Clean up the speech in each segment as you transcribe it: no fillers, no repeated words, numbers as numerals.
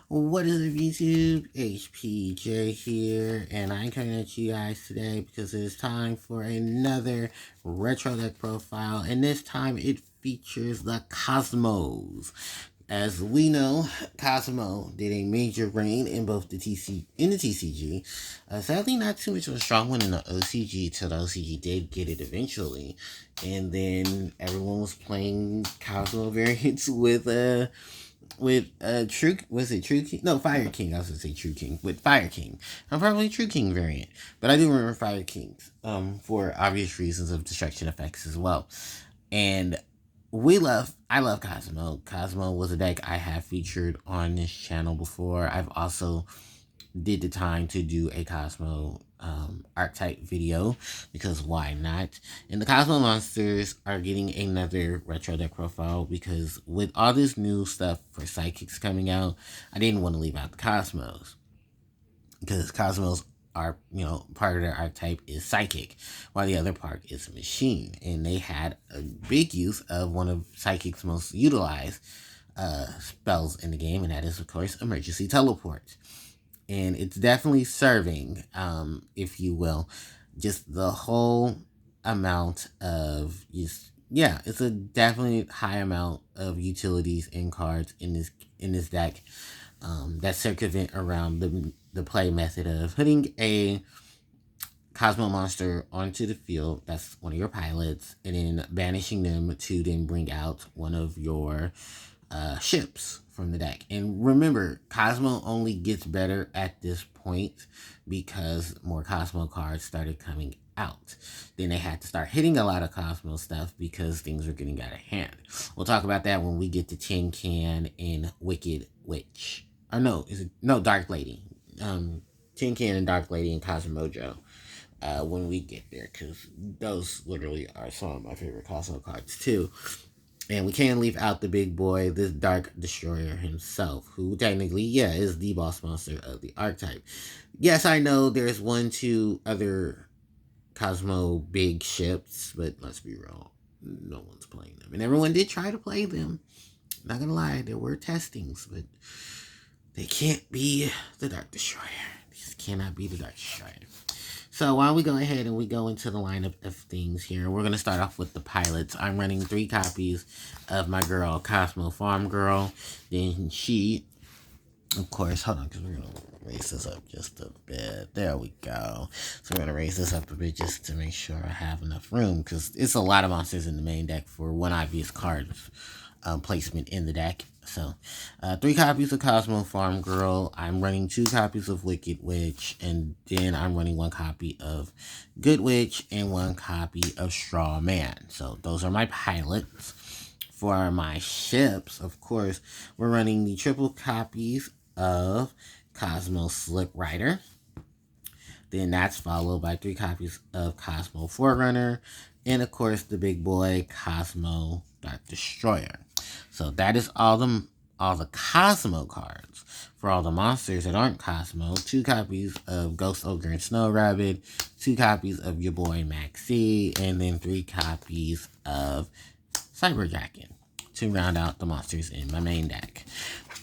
What is up, YouTube? HPJ here, and I'm coming at you guys today because it is time for another retro deck profile, and this time it features the Cosmos. As we know, Cosmo did a major reign in both the TCG. Sadly, not too much of a strong one in the OCG till the OCG did get it eventually, and then everyone was playing Cosmo variants with True, was it True King? No, Fire King. I was gonna say True King with Fire King. I'm probably True King variant, but I do remember Fire Kings for obvious reasons of destruction effects as well. And I love Cosmo. Cosmo was a deck I have featured on this channel before. I've also did the time to do a Cosmo archetype video, because why not? And the Cosmo monsters are getting another retro deck profile because with all this new stuff for psychics coming out, I didn't want to leave out the Cosmos, because Cosmos are, part of their archetype is psychic, while the other part is machine, and they had a big use of one of psychic's most utilized spells in the game, and that is of course emergency teleport. And it's definitely serving, if you will, just the whole amount of it's a definitely high amount of utilities and cards in this deck, that circumvent around the play method of putting a Cosmo monster onto the field, that's one of your pilots, and then banishing them to then bring out one of your ships from the deck. And remember, Cosmo only gets better at this point because more Cosmo cards started coming out. Then they had to start hitting a lot of Cosmo stuff because things were getting out of hand. We'll talk about that when we get to Tin Can and Wicked Witch. Or no, Dark Lady. Tin Can and Dark Lady and Cosmo Mojo. When we get there, because those literally are some of my favorite Cosmo cards too. And we can't leave out the big boy, this Dark Destroyer himself, who technically, is the boss monster of the archetype. Yes, I know there's 2 other Cosmo big ships, but let's be real, no one's playing them. And everyone did try to play them. Not gonna lie, there were testings, but they can't be the Dark Destroyer. These cannot be the Dark Destroyer. So while we go ahead and we go into the lineup of things here, we're going to start off with the pilots. I'm running 3 copies of my girl, Cosmo Farm Girl. Then she, of course, hold on, because we're going to raise this up just a bit. There we go. So we're going to raise this up a bit just to make sure I have enough room, because it's a lot of monsters in the main deck for one obvious card placement in the deck. So, 3 copies of Cosmo Farm Girl. I'm running 2 copies of Wicked Witch, and then I'm running 1 copy of Good Witch and 1 copy of Strawman. So those are my pilots. For my ships, of course, we're running the triple copies of Cosmo Slip Rider. Then that's followed by 3 copies of Cosmo Forerunner, and of course the big boy Cosmo Dark Destroyer. So that is all the Cosmo cards. For all the monsters that aren't Cosmo, 2 copies of Ghost Ogre and Snow Rabbit, 2 copies of your boy Maxie, and then 3 copies of Cyber Dragon to round out the monsters in my main deck.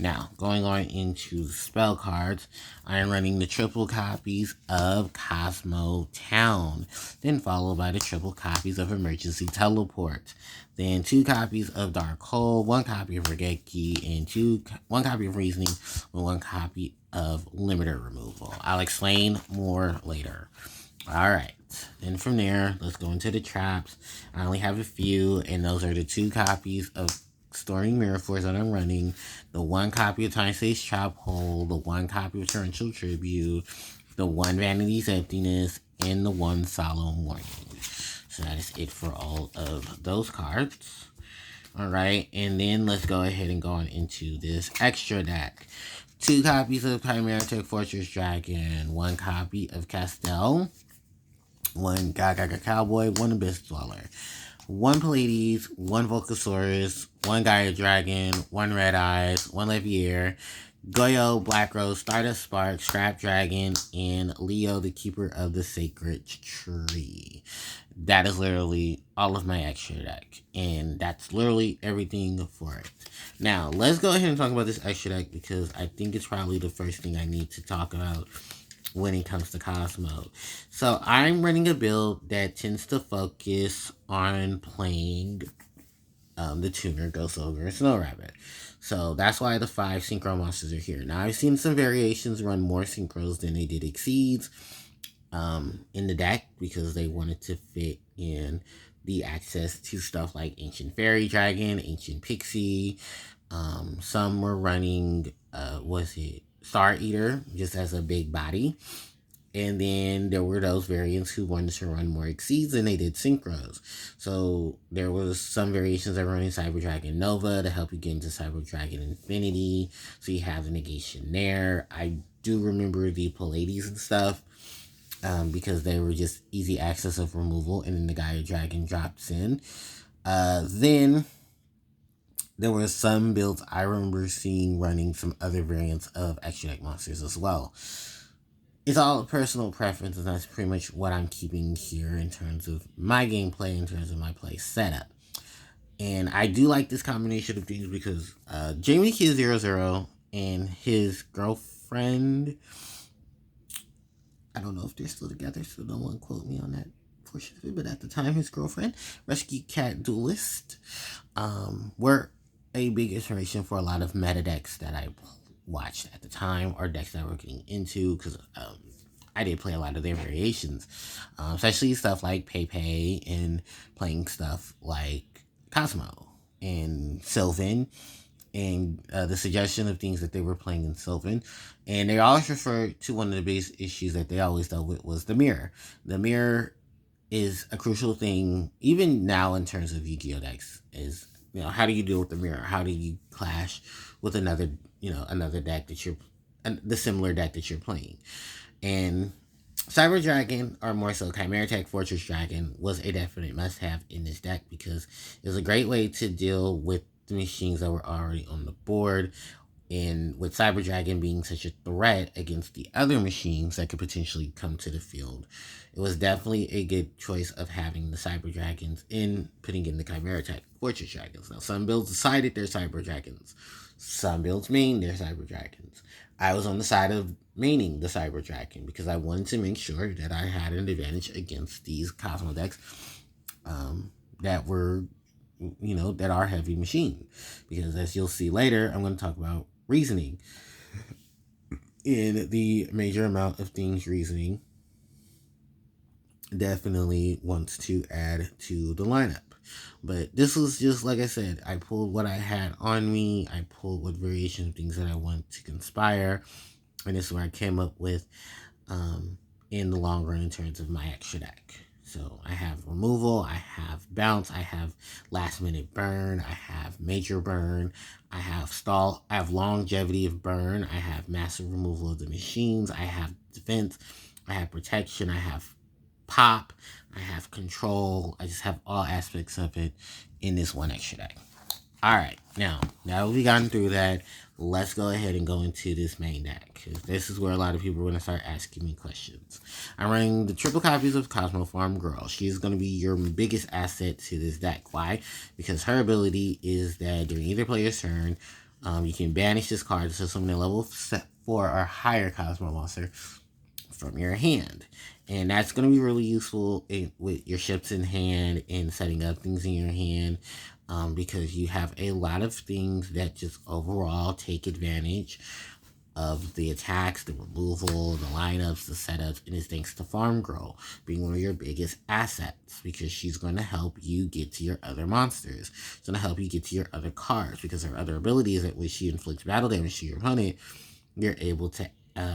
Now, going on into the spell cards, I am running the triple copies of Cosmo Town, then followed by the triple copies of Emergency Teleport, then 2 copies of Dark Hole, 1 copy of Regeki, and 1 copy of Reasoning, and 1 copy of Limiter Removal. I'll explain more later. Alright, then from there, let's go into the traps. I only have a few, and those are the 2 copies of Storing Mirror Force that I'm running, the 1 copy of Time Space Trap Hole, the 1 copy of Torrential Tribute, the 1 Vanity's Emptiness, and the 1 Solemn Warning. So that is it for all of those cards. Alright, and then let's go ahead and go on into this extra deck. 2 copies of Chimera Tech Fortress Dragon, 1 copy of Castell, 1 Gaga Cowboy, 1 Abyss Dweller, 1 Pleiades, 1 Volcasaurus, 1 Gaia Dragon, 1 Red Eyes, 1 Levier, Goyo, Black Rose, Stardust Spark, Scrap Dragon, and Leo, the Keeper of the Sacred Tree. that is literally all of my extra deck. And that's literally everything for it. Now, let's go ahead and talk about this extra deck because I think it's probably the first thing I need to talk about when it comes to Kozmo. So I'm running a build that tends to focus on playing the tuner, Ghost Ogre, and Snow Rabbit. So that's why the 5 synchro monsters are here. Now I've seen some variations run more synchros than they did exceeds in the deck because they wanted to fit in the access to stuff like Ancient Fairy Dragon, Ancient Pixie. Some were running, was it Star Eater just as a big body. And then there were those variants who wanted to run more exceeds and they did synchros. So there was some variations that were running Cyber Dragon Nova to help you get into Cyber Dragon Infinity. So you have the negation there. I do remember the Pallades and stuff because they were just easy access of removal, and then the Gaia Dragon drops in. Then there were some builds I remember seeing running some other variants of extra deck monsters as well. It's all personal preference, and that's pretty much what I'm keeping here in terms of my gameplay, in terms of my play setup. And I do like this combination of things because Jamie Kid 00 and his girlfriend, I don't know if they're still together, so no one quote me on that portion of it, but at the time, his girlfriend, Rescue Cat Duelist, were a big inspiration for a lot of meta decks that I watched at the time, or decks that I were getting into, because I did play a lot of their variations, especially stuff like Pepe and playing stuff like Kozmo and Sylvan, and the suggestion of things that they were playing in Sylvan. And they always referred to one of the biggest issues that they always dealt with was the mirror. The mirror is a crucial thing, even now in terms of Yu-Gi-Oh decks, is, how do you deal with the mirror? How do you clash with another deck that you're, the similar deck that you're playing? And Cyber Dragon, or more so Chimera Tech Fortress Dragon, was a definite must-have in this deck because it was a great way to deal with the machines that were already on the board. And with Cyber Dragon being such a threat against the other machines that could potentially come to the field, it was definitely a good choice of having the Cyber Dragons in putting in the Chimera Tech Fortress Dragons. Now, some builds decided they're Cyber Dragons. Some builds main they're Cyber Dragons. I was on the side of maining the Cyber Dragon because I wanted to make sure that I had an advantage against these Kozmo decks that were, that are heavy machine. Because as you'll see later, I'm going to talk about reasoning. In the major amount of things reasoning definitely wants to add to the lineup. But this was just, like I said, I pulled what I had on me. I pulled what variation of things that I want to conspire. And this is where I came up with in the long run in terms of my extra deck. So I have removal, I have bounce, I have last minute burn, I have major burn, I have stall, I have longevity of burn, I have massive removal of the machines, I have defense, I have protection, I have pop, I have control. I just have all aspects of it in this one extra deck. Alright, now that we've gotten through that, let's go ahead and go into this main deck, because this is where a lot of people are going to start asking me questions. I'm running the triple copies of Kozmo Farm Girl. She's going to be your biggest asset to this deck. Why? Because her ability is that during either player's turn, you can banish this card to summon a level 4 or higher Kozmo monster from your hand. And that's going to be really useful with your ships in hand and setting up things in your hand. Because you have a lot of things that just overall take advantage of the attacks, the removal, the lineups, the setups, and it's thanks to Farm Girl being one of your biggest assets, because she's going to help you get to your other monsters. It's going to help you get to your other cards, because her other ability is that when she inflicts battle damage to your opponent, you're able to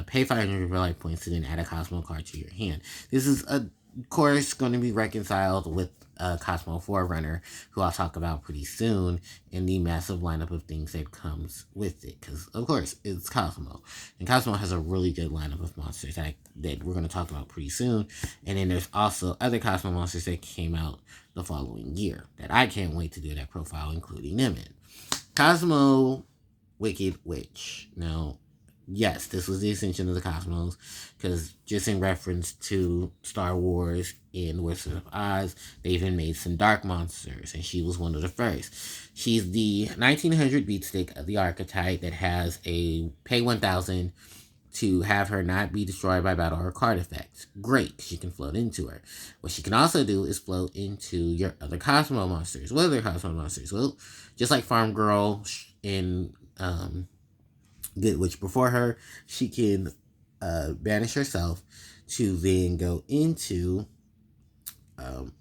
pay 500 life points and then add a Kozmo card to your hand. This is, of course, going to be reconciled with Kozmo Forerunner, who I'll talk about pretty soon, and the massive lineup of things that comes with it. Because, of course, it's Kozmo. And Kozmo has a really good lineup of monsters that we're going to talk about pretty soon. And then there's also other Kozmo monsters that came out the following year that I can't wait to do that profile, including them in. Kozmo Wicked Witch. Now, yes, this was the ascension of the cosmos, because just in reference to Star Wars and Wizard of Oz, they even made some dark monsters, and she was one of the first. She's the 1900 beatstick of the archetype that has a pay 1000 to have her not be destroyed by battle or card effects. Great, she can float into her. What she can also do is float into your other Cosmo monsters. What other Cosmo monsters? Well, just like Farm Girl in Good Witch before her, she can banish herself to then go into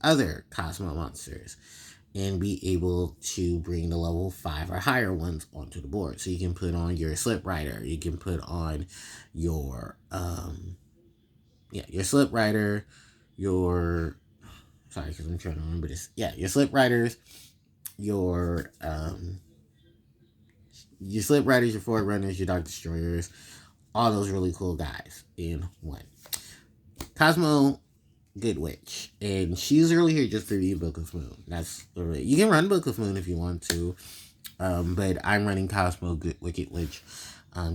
other Cosmo monsters and be able to bring the level 5 or higher ones onto the board. So you can put on your Slip Rider, you can put on your your Slip Rider, your sorry because I'm trying to remember this. Yeah, your Slip Riders, your your Slip Riders, your Forerunners, your Dark Destroyers, all those really cool guys in one. Kozmo Good Witch, and she's really here just to read Book of Moon. That's really, you can run Book of Moon if you want to, but I'm running Kozmo Good Wicked Witch,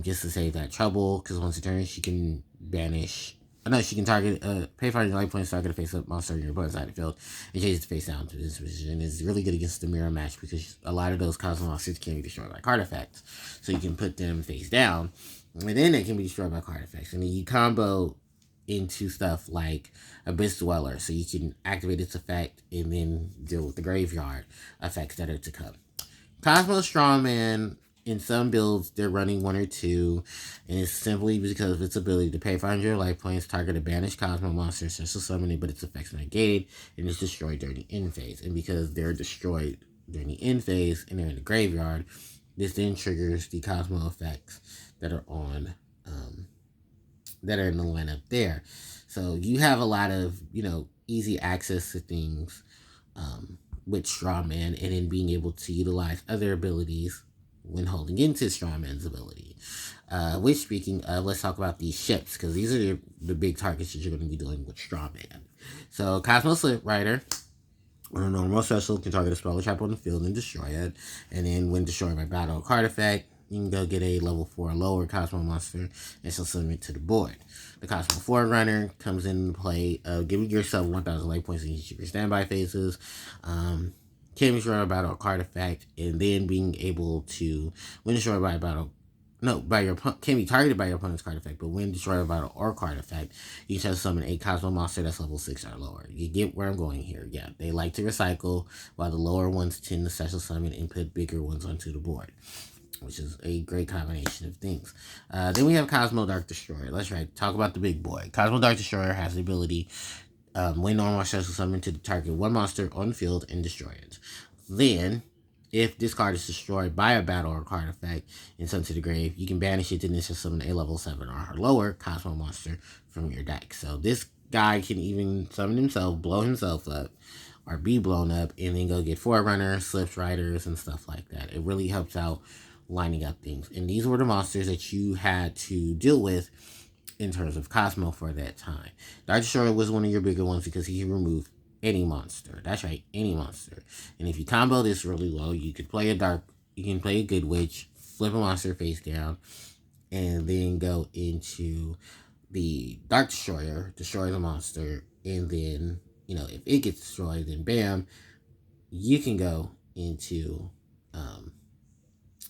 just to save that trouble. Because once a turn, she can banish. No, she can target pay 5 life points, target a face up monster in your opponent's side of the field, and change the face down to this position. It's really good against the mirror match because a lot of those Cosmo monsters can be destroyed by card effects. So you can put them face down, and then they can be destroyed by card effects. And then you combo into stuff like Abyss Dweller, so you can activate its effect and then deal with the graveyard effects that are to come. Cosmo Strawman, in some builds, they're running 1 or 2, and it's simply because of its ability to pay 500 life points, target a banished Cosmo monster, special summon it, but its effects are negated, and it's destroyed during the end phase. And because they're destroyed during the end phase and they're in the graveyard, this then triggers the Cosmo effects that are on that are in the lineup there. So you have a lot of, easy access to things with Strawman, and then being able to utilize other abilities when holding into Strawman's ability. Which, speaking of, let's talk about these ships, because these are the big targets that you're going to be doing with Strawman. So Cosmo Slip Rider, on a normal special, can target a spell or trap on the field and destroy it. And then when destroyed by battle or card effect, you can go get a level 4 lower Cosmo monster and she'll summon it to the board. The Cosmo Forerunner comes into play of giving yourself 1,000 life points in each of your standby phases. Can be destroyed by battle or card effect, and then being able to, when destroyed by a battle, can be targeted by your opponent's card effect, but when destroyed by battle or card effect, you can summon a Cosmo monster that's level 6 or lower. You get where I'm going here. Yeah, they like to recycle, while the lower ones tend to special summon and put bigger ones onto the board, which is a great combination of things. Then we have Kozmo Dark Destroyer. Let's talk about the big boy. Kozmo Dark Destroyer has the ability, when normal special summon, to target one monster on the field and destroy it. Then, if this card is destroyed by a battle or card effect and sent to the grave, you can banish it to initial summon a level 7 or lower Cosmo monster from your deck. So this guy can even summon himself, blow himself up, or be blown up, and then go get Forerunners, Slip Riders, and stuff like that. It really helps out lining up things. And these were the monsters that you had to deal with in terms of Cosmo for that time. Dark Destroyer was one of your bigger ones because he can remove any monster. That's right, any monster. And if you combo this really low, you can play a Good Witch, flip a monster face down, and then go into the Dark Destroyer, destroy the monster, and then, if it gets destroyed, then bam, you can go into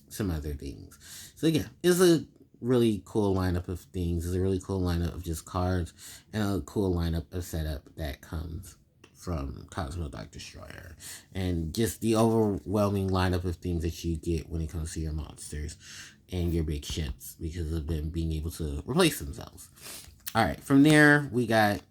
some other things. So yeah, it's a really cool lineup of things. It's a really cool lineup of just cards, and a cool lineup of setup that comes from Cosmo Dark Destroyer, and just the overwhelming lineup of things that you get when it comes to your monsters and your big ships because of them being able to replace themselves. All right, from there we got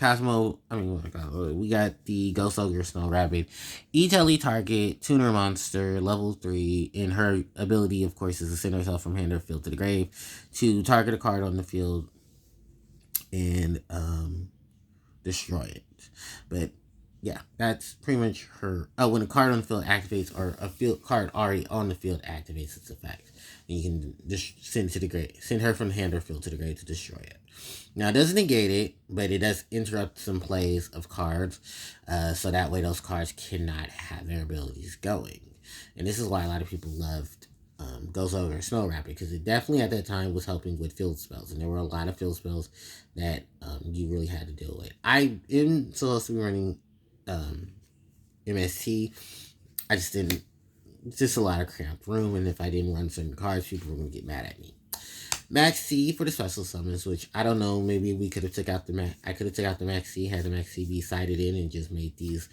we got the Ghost Ogre Snow Rabbit. Each elite target, tuner monster, level 3, and her ability, of course, is to send herself from hand or field to the grave to target a card on the field and destroy it. But yeah, that's pretty much her. Oh, when a card on the field activates, or a field card already on the field activates its effect, and you can just send her from the hand or field to the grave to destroy it. Now, it doesn't negate it, but it does interrupt some plays of cards, so that way those cards cannot have their abilities going. And this is why a lot of people loved goes over Snow Rapid, because it definitely at that time was helping with field spells, and there were a lot of field spells that you really had to deal with. I am supposed to be running um, MST. I just didn't. Just a lot of cramped room, and if I didn't run certain cards, people were gonna get mad at me. Max C for the special summons, which I don't know. Maybe we could have took out the I could have took out the Max C, had the Max C be sided in, and just made these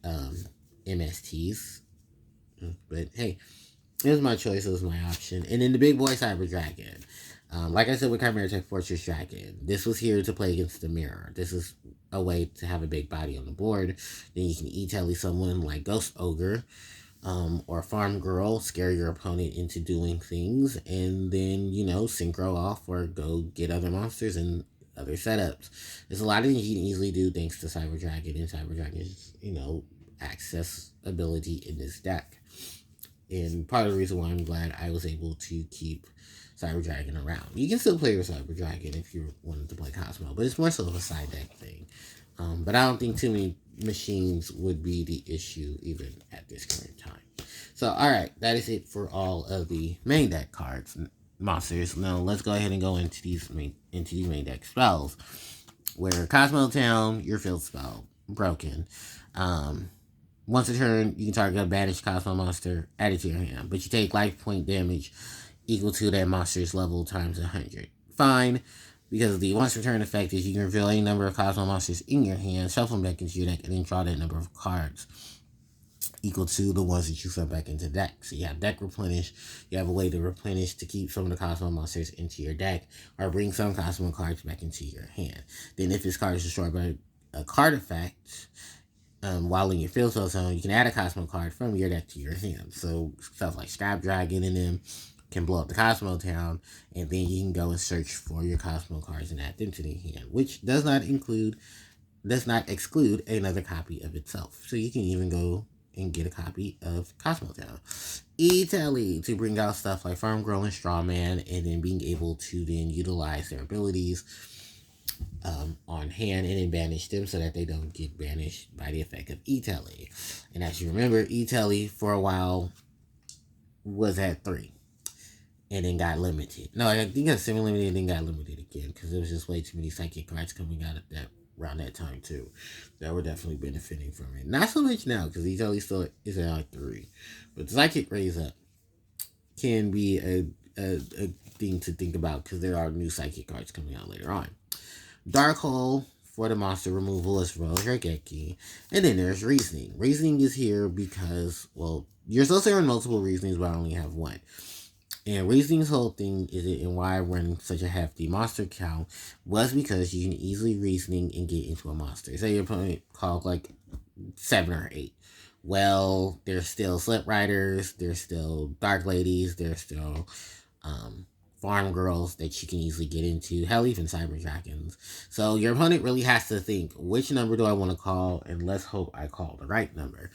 um, MSTs. But hey, it was my choice. It was my option. And then the big boy Cyber Dragon. Like I said with Chimera Tech Fortress Dragon, this was here to play against the mirror. This is a way to have a big body on the board. Then you can e-tele someone like Ghost Ogre, or Farm Girl, scare your opponent into doing things, and then, synchro off or go get other monsters and other setups. There's a lot of things you can easily do thanks to Cyber Dragon and Cyber Dragon's, access ability in this deck. And part of the reason why I'm glad I was able to keep Cyber Dragon around. You can still play with Cyber Dragon if you wanted to play Kozmo, but it's more so of a side deck thing. But I don't think too many machines would be the issue even at this current time. So, alright, that is it for all of the main deck cards, monsters. Now, let's go ahead and go into these main deck spells. Where Cosmo Town, your field spell, broken. Once a turn, you can target a banished Cosmo monster, add it to your hand, but you take life point damage equal to that monster's level times 100. Fine, because the once return effect is you can reveal any number of Cosmo monsters in your hand, shuffle them back into your deck, and then draw that number of cards equal to the ones that you sent back into deck. So you have deck replenish. You have a way to replenish to keep some of the Cosmo monsters into your deck, or bring some Cosmo cards back into your hand. Then if this card is destroyed by a card effect, while in your field spell zone, you can add a Cosmo card from your deck to your hand. So stuff like Scrap Dragon and them can blow up the Cosmo Town, and then you can go and search for your Cosmo cards and add them to the hand, which does not exclude another copy of itself. So you can even go and get a copy of Cosmo Town. E-Tele to bring out stuff like Farm Girl and Strawman, and then being able to then utilize their abilities on hand and then banish them so that they don't get banished by the effect of E-Tele. And as you remember, E-Tele for a while was at 3 and then got limited. No, I think it was semi-limited and then got limited again because there was just way too many psychic cards coming out of that around that time too that were definitely benefiting from it. Not so much now because E-Tele still is at like 3, but the psychic raise up can be a thing to think about because there are new psychic cards coming out later on. Dark Hole for the monster removal as well as Regeki. And then there's Reasoning. Reasoning is here because, well, you're supposed to earn multiple Reasonings, but I only have one. And Reasoning's whole thing is it, and why I run such a hefty monster count was because you can easily Reasoning and get into a monster. Say your opponent called like 7 or 8. Well, there's still Slip Riders, there's still Dark Ladies, there's still Farm Girls that you can easily get into, hell, even Cyber Dragons. So your opponent really has to think, which number do I want to call, and let's hope I call the right number.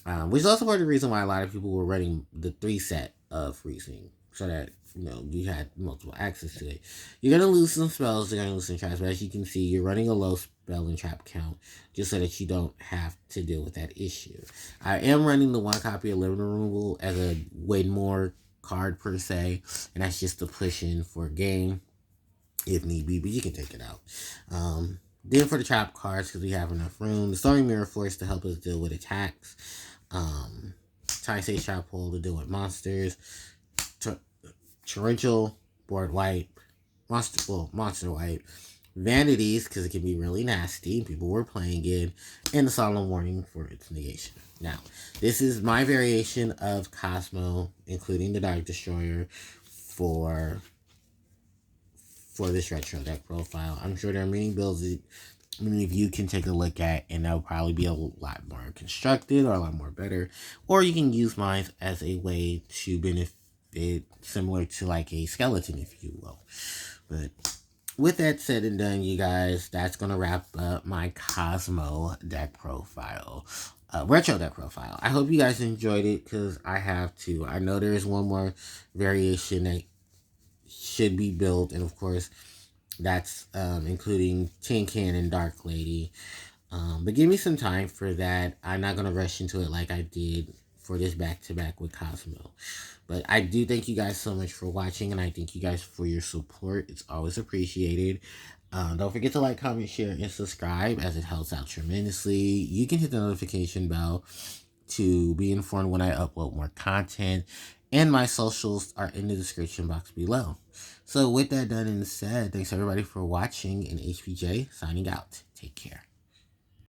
Which is also part of the reason why a lot of people were running the 3 set of Reasoning, so that, you had multiple access to it. You're going to lose some spells, you're going to lose some traps, but as you can see, you're running a low spell and trap count, just so that you don't have to deal with that issue. I am running the 1 copy of Limit Removal as a way more card per se, and that's just to push in for a game if need be, but you can take it out. Then for the trap cards, because we have enough room, the Story Mirror Force to help us deal with attacks, Taisei Trap Hole to deal with monsters, Torrential, Board Wipe, Monster Wipe, Vanities, because it can be really nasty, people were playing it, and the Solemn Warning for its negation. Now, this is my variation of Kozmo, including the Dark Destroyer, for this retro deck profile. I'm sure there are many builds that many of you can take a look at, and they'll probably be a lot more constructed or a lot more better. Or you can use mine as a way to benefit, similar to like a skeleton, if you will. But with that said and done, you guys, that's going to wrap up my Kozmo deck profile. Retro deck profile. I hope you guys enjoyed it because I have to. I know there is one more variation that should be built, and of course, that's including Tin Can and Dark Lady. But give me some time for that. I'm not going to rush into it like I did for this back-to-back with Kozmo. But I do thank you guys so much for watching, and I thank you guys for your support. It's always appreciated. Don't forget to like, comment, share, and subscribe, as it helps out tremendously. You can hit the notification bell to be informed when I upload more content, and my socials are in the description box below. So with that done and said, thanks everybody for watching, and HPJ signing out. Take care.